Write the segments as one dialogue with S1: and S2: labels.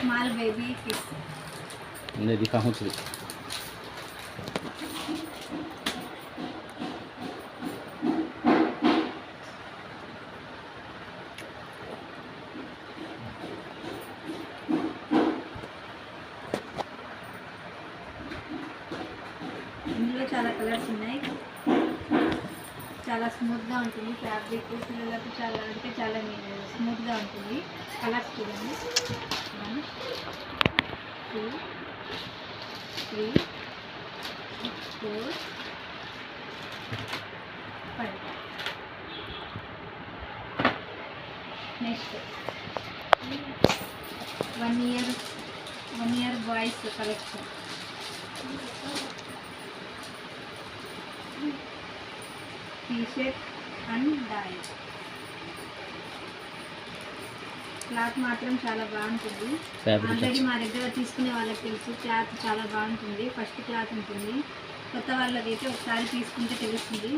S1: Small baby kids.
S2: నేను దిखाऊँ
S1: ఇందులో చాలా కలర్స్ ఉన్నాయి. చాలా స్మూత్గా ఉంటుంది ఫ్యాబ్రిక్. పిల్లలకు చాలా అంటే చాలా స్మూత్గా ఉంటుంది. కలర్స్ చూడండి. 1 2 3 4 5. Next 1 year boys collection. T-shirt and dye. Cloth మాత్రం చాలా బాగుంటుంది. ఆల్రెడీ మా దగ్గర తీసుకునే వాళ్ళకి తెలుసు క్లాత్ చాలా బాగుంటుంది. ఫస్ట్ క్లాత్ ఉంటుంది. కొత్త వాళ్ళకైతే ఒకసారి తీసుకుంటే తెలుస్తుంది.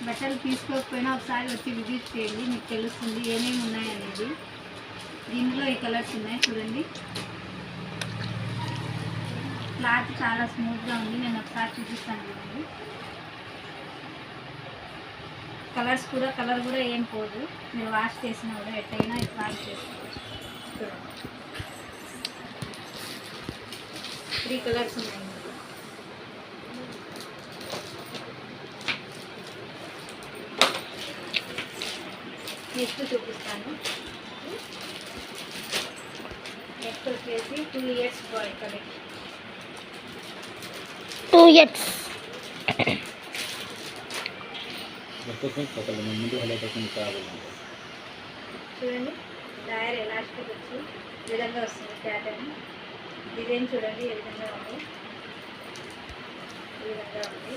S1: బట్టలు తీసుకోకపోయినా ఒకసారి వచ్చి విజిట్ చేయండి, మీకు తెలుస్తుంది ఏమేమి ఉన్నాయనేది. దీనిలో ఈ కలర్స్ ఉన్నాయి చూడండి. క్లాత్ చాలా స్మూత్గా ఉంది. నేను ఒకసారి చూపిస్తాను చూడండి. కలర్ కూడా ఏం పోదు. మీరు వాష్ చేసినా కూడా ఎట్టయినా వాష్ చేసుకోవచ్చు. చూడండి 3 కలర్స్ ఉన్నాయి. నెక్స్ట్ చూపిస్తాను. నెక్స్ట్ వచ్చేసి 2 ఇయర్స్ బాయ్ కలెక్షన్.
S3: 2 ఇయర్స్
S1: చూడండి. డయర్ ఎలాస్టిక్ వచ్చి ఈ విధంగా వస్తుంది. ప్యాటర్న్ డిజైన్ చూడండి ఏ విధంగా ఉంది. ఈ విధంగా ఉంది.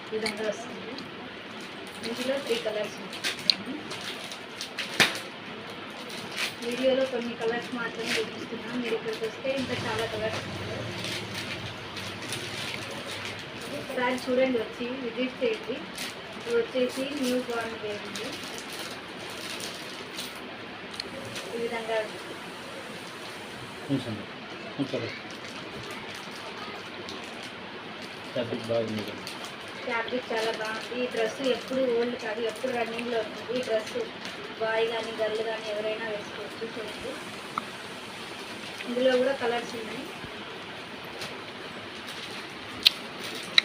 S1: ఈ విధంగా వస్తుంది. ఇందులో 3 కలర్స్ ఉన్నాయి. వీడియోలో కొన్ని కలర్స్ మాత్రమే చూపిస్తున్నాం. మీరు ఇక్కడికి వస్తే ఇంకా చాలా కలర్స్ ఉన్నాయి. ఒకసారి చూడండి, వచ్చి విజిట్ చేయండి. ఇది వచ్చేసి న్యూ బార్న్ బేబీ. ఈ విధంగా ఫ్యాబ్రిక్ చాలా బాగుంది. ఈ డ్రెస్ ఎప్పుడు ఓల్డ్ కాదు, ఎప్పుడు రన్నింగ్లో ఉంటుంది. ఈ డ్రెస్ బాయ్ కానీ గర్ల్ కానీ ఎవరైనా వేసుకోవచ్చు. చూడండి ఇందులో కూడా కలర్స్ ఉన్నాయి.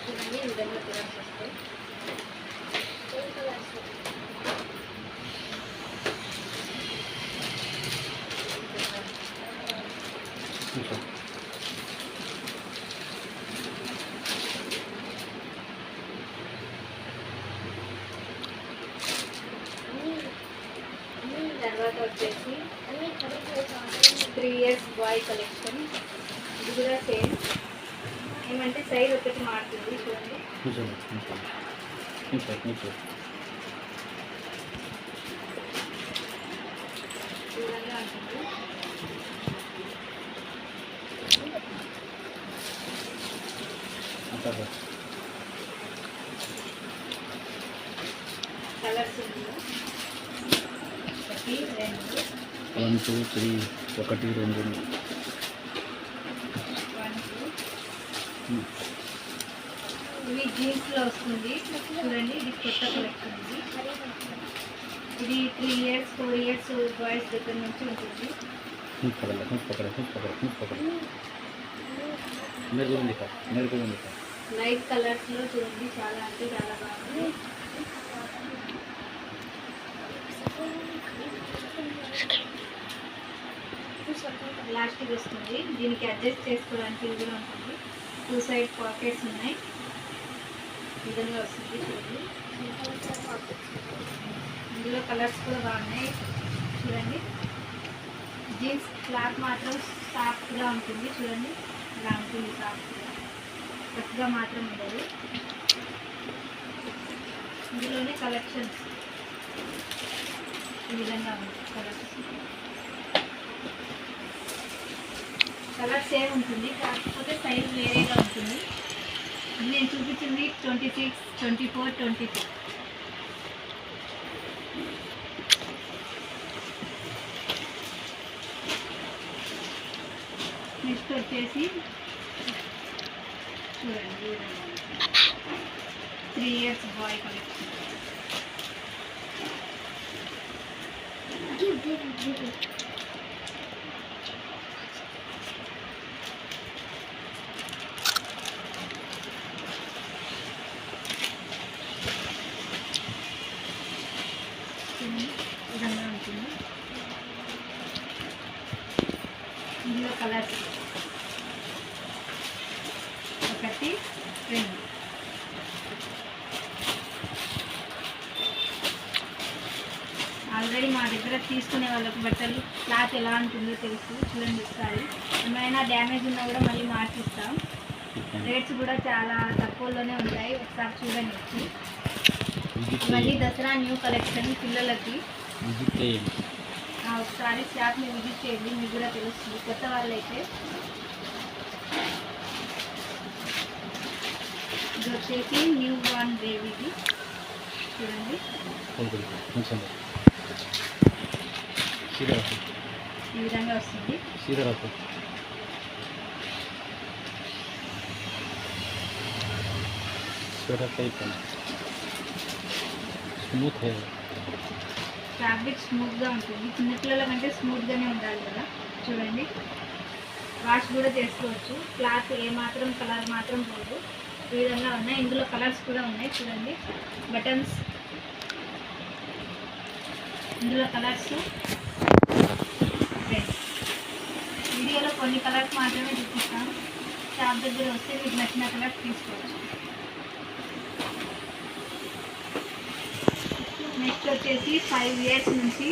S1: చూడండి ఈ విధంగా కలర్స్ వస్తాయి. తర్వాత వచ్చేసి 3 ఇయర్స్ బాయ్ కలెక్షన్. ఇది కూడా సేమ్. ఏమంటే సైజ్ ఒకటి మారుతుంది. చూడండి దూరంగా ఉంటుంది. కలర్స్
S2: 1 2 3 1 2
S1: ఇవి జీన్స్లో వస్తుంది. చూడండి ఇది కొత్త కలెక్షన్. ఇది 3 ఇయర్స్ 4 ఇయర్స్ బాయ్స్ దగ్గర నుంచి ఉంటుంది. లైట్ కలర్స్లో చూడండి చాలా అంటే చాలా బాగుంది. ప్లాస్టిక్ వస్తుంది. దీనికి అడ్జస్ట్ చేసుకోవడానికి ఈజీగా ఉంటుంది. 2 సైడ్ పాకెట్స్ ఉన్నాయి. ఈ విధంగా వస్తుంది. చూడండి ఇందులో కలర్స్ కూడా బాగున్నాయి. చూడండి జీన్స్ క్లాత్ మాత్రం సాఫ్ట్గా ఉంటుంది. చూడండి ఇలా ఉంటుంది. సాఫ్ట్గా గట్టిగా మాత్రం ఉండదు. ఇందులోనే కలెక్షన్స్ ఈ విధంగా ఉంది. కలర్ సేమ్ ఉంటుంది, కాకపోతే సైజ్ వేరేగా ఉంటుంది. నేను చూపించింది 26, 24, 25. వచ్చేసి చూడండి 3 years బాయ్ కలెక్షన్. విధంగా ఉంటుంది. ఇందులో కలర్స్ 1 2. ఆల్రెడీ మా దగ్గర తీసుకునే వాళ్ళకి బట్టలు క్లాత్ ఎలా ఉంటుందో తెలుసు. చూడండి ఒకసారి, ఏమైనా డ్యామేజ్ ఉన్నా కూడా మళ్ళీ మార్చిస్తాం. రేట్స్ కూడా చాలా తక్కువలోనే ఉంటాయి. ఒకసారి చూడండి వచ్చి. మళ్ళీ దసరా న్యూ కలెక్షన్ పిల్లలకి. ఒకసారి షాప్ని విజిట్ చేయండి, మీకు కూడా తెలుస్తుంది. కొత్త వాళ్ళైతే ఇది వచ్చేసి న్యూ బార్న్ బేబీది. చూడండి ఈ విధంగా వస్తుంది. ఫ్యాబ్రిక్ స్మూత్గా ఉంటుంది. చిన్నపిల్లల కంటే స్మూత్గానే ఉండాలి కదా. చూడండి, వాష్ కూడా చేసుకోవచ్చు. క్లాత్ ఏమాత్రం కలర్ మాత్రం పోదు. ఈ విధంగా ఉన్నాయి. ఇందులో కలర్స్ కూడా ఉన్నాయి. చూడండి బటన్స్, ఇందులో కలర్స్. వీడియోలో కొన్ని కలర్స్ మాత్రమే చూపిస్తాం. షాప్ దగ్గర వస్తే మీకు నచ్చిన కలర్స్ తీసుకోవచ్చు. నెక్స్ట్ వచ్చేసి 5 years నుంచి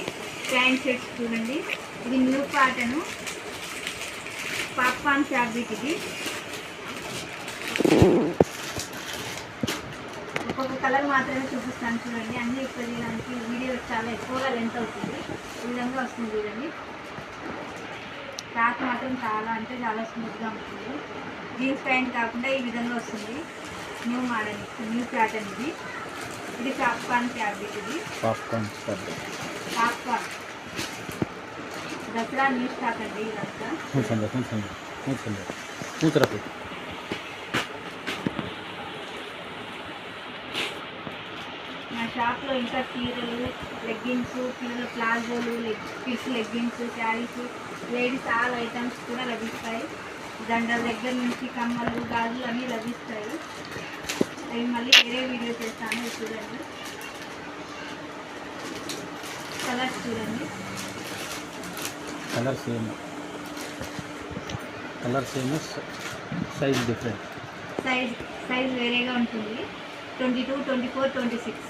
S1: ప్యాంట్ సెట్స్. చూడండి, ఇది న్యూ ప్యాటర్న్ పాప్కార్న్ ఫ్యాబ్రిక్. ఇది ఒక్కొక్క కలర్ మాత్రమే చూపిస్తాను. చూడండి, అన్నీ ఎక్కువ తీయడానికి వీడియో చాలా ఎక్కువగా లెంత్ అవుతుంది. ఈ విధంగా వస్తుంది. చూడండి, క్లాత్ మాత్రం చాలా అంటే చాలా స్మూత్గా ఉంటుంది. జీన్స్ ప్యాంట్ కాకుండా ఈ విధంగా వస్తుంది. New model, new pattern. ఇది పాప్కార్న్ ఫ్యాబ్రిక్. ఇది పాప్కార్న్ దసరా న్యూ స్టాక్ అండి. ఇదంతా మా షాప్లో ఇంకా చీరలు, లెగ్గిన్స్, పిల్లల ప్లాజోలు, kids leggings, saris, ladies all items కూడా లభిస్తాయి. దండల దగ్గర నుంచి కమ్మలు, గాజులు అన్నీ లభిస్తాయి. అవి మళ్ళీ వేరే వీడియో చేస్తాను. చూడండి కలర్స్. చూడండి
S2: కలర్స్ ఏమో సైజ్ డిఫరెంట్.
S1: సైజ్ వేరేగా ఉంటుంది. 22, 24, 26.